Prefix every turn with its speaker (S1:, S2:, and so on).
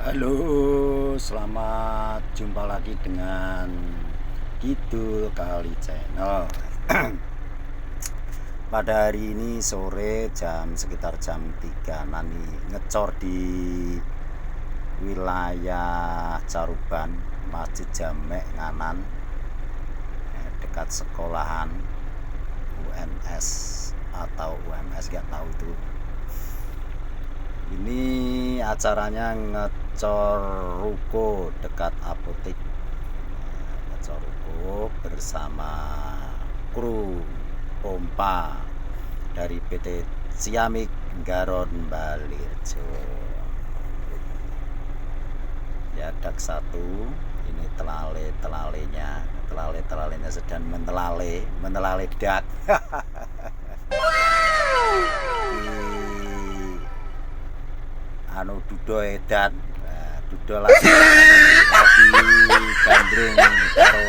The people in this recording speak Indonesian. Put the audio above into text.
S1: Halo, selamat jumpa lagi dengan Kidul Kali Channel. Pada hari ini sore sekitar jam 3 nanti ngecor di wilayah Caruban, Masjid Jamek Nganan, dekat sekolahan UNS atau UMS, gak tahu itu. Ini acaranya ngecor ruko dekat apotek. Ngecor ruko bersama kru pompa dari PT Ciamik Garon Balirjo. Ya, dak satu ini telalenya sedang menelale dak. Dudo edan, dudo lagi gandrung karo